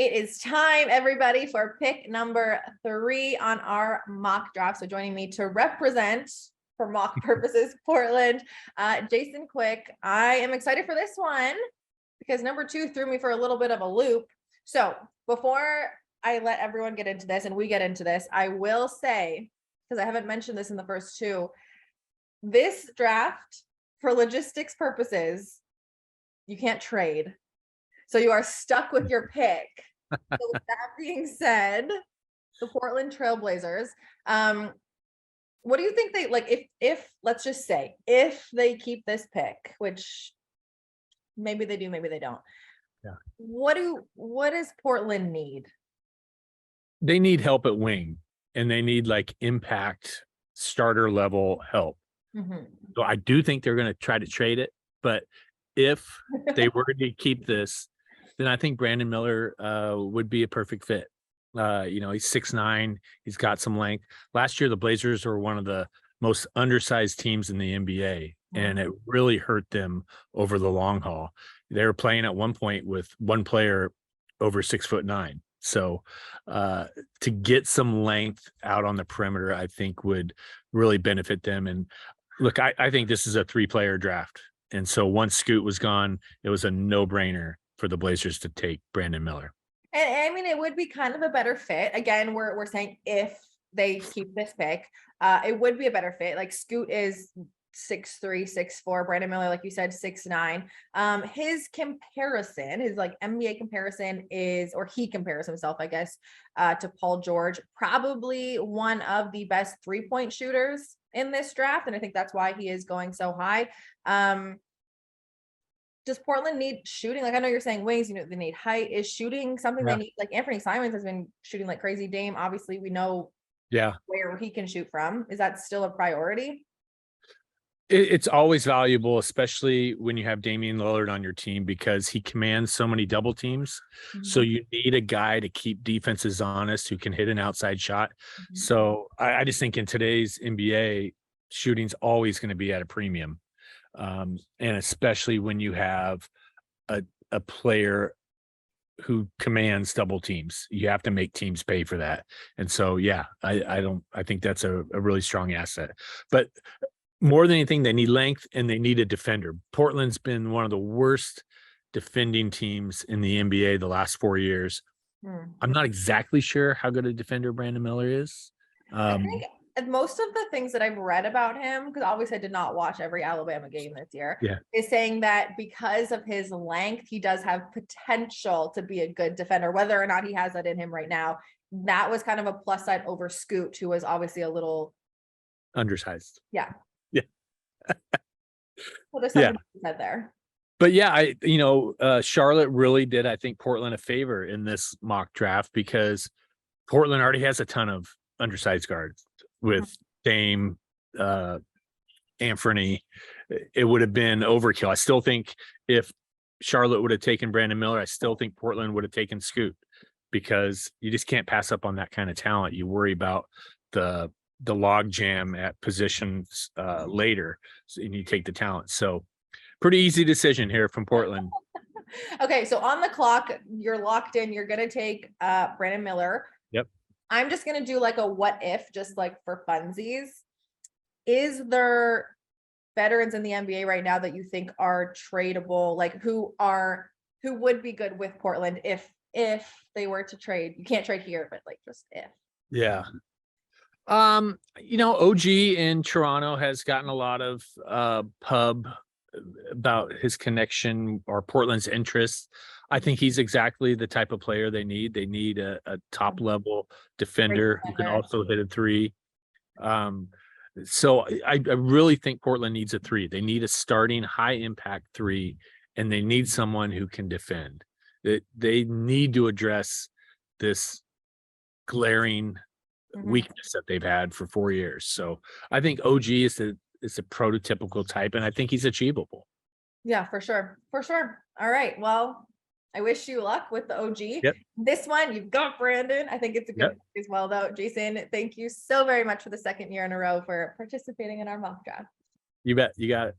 It is time, everybody, for pick number 3 on our mock draft. So joining me to represent, for mock purposes, Portland, Jason Quick. I am excited for this one because number 2 threw me for a little bit of a loop. So before I let everyone get into this and we get into this, I will say, because I haven't mentioned this in the first 2, this draft, for logistics purposes, you can't trade. So you are stuck with your pick. So with that being said, the Portland Trailblazers, what do you think they like if let's just say if they keep this pick, which maybe they do, maybe they don't. Yeah. What does Portland need? They need help at wing, and they need like impact starter level help. Mm-hmm. So I do think they're going to try to trade it, but if they were to keep this, then I think Brandon Miller would be a perfect fit. He's 6'9", he's got some length. Last year, the Blazers were one of the most undersized teams in the NBA, and it really hurt them over the long haul. They were playing at one point with one player over 6'9". So to get some length out on the perimeter, I think would really benefit them. And look, I think this is a 3-player draft. And so once Scoot was gone, it was a no-brainer for the Blazers to take Brandon Miller. And I mean, it would be kind of a better fit. Again, we're saying if they keep this pick, it would be a better fit. Like Scoot is 6'3", 6'4". Brandon Miller, like you said, 6'9". His comparison, his like NBA comparison is, or he compares himself, I guess, to Paul George, probably one of the best 3-point shooters in this draft. And I think that's why he is going so high. Does Portland need shooting? Like, I know you're saying wings, they need height. Is shooting something they need? Like Anthony Simons has been shooting like crazy. Dame, obviously we know where he can shoot from. Is that still a priority? It's always valuable, especially when you have Damian Lillard on your team, because he commands so many double teams. Mm-hmm. So you need a guy to keep defenses honest who can hit an outside shot. Mm-hmm. So I just think in today's NBA, shooting's always going to be at a premium. And especially when you have a player who commands double teams, you have to make teams pay for that. And so, I think that's a really strong asset, but more than anything, they need length and they need a defender. Portland's been one of the worst defending teams in the NBA the last 4 years. I'm not exactly sure how good a defender Brandon Miller is. I think most of the things that I've read about him, because obviously I did not watch every Alabama game this year, is saying that because of his length, he does have potential to be a good defender. Whether or not he has that in him right now, that was kind of a plus side over Scoot, who was obviously a little undersized. Yeah. Well, there's something said there. But Charlotte really did, I think, Portland a favor in this mock draft, because Portland already has a ton of undersized guards with Dame, Anthony. It would have been overkill. I still think if Charlotte would have taken Brandon Miller, I still think Portland would have taken Scoot, because you just can't pass up on that kind of talent. You worry about the log jam at positions later, and you take the talent. So pretty easy decision here from Portland. Okay, so on the clock, you're locked in. You're going to take Brandon Miller. Yep. I'm just going to do like a what if, just like for funsies. Is there veterans in the NBA right now that you think are tradable, like who would be good with Portland if they were to trade? You can't trade here, but like just if. Yeah. OG in Toronto has gotten a lot of pub about his connection or Portland's interest. I think he's exactly the type of player they need. They need a top level defender who can also hit a 3. So I really think Portland needs a 3. They need a starting high impact 3, and they need someone who can defend. They need to address this glaring weakness that they've had for 4 years. So I think OG is a prototypical type, and I think he's achievable. Yeah, for sure. All right. Well, I wish you luck with the OG. Yep. This one, you've got Brandon. I think it's a good pick as well, though. Jason, thank you so very much for the second year in a row for participating in our mock draft. You bet. You got it.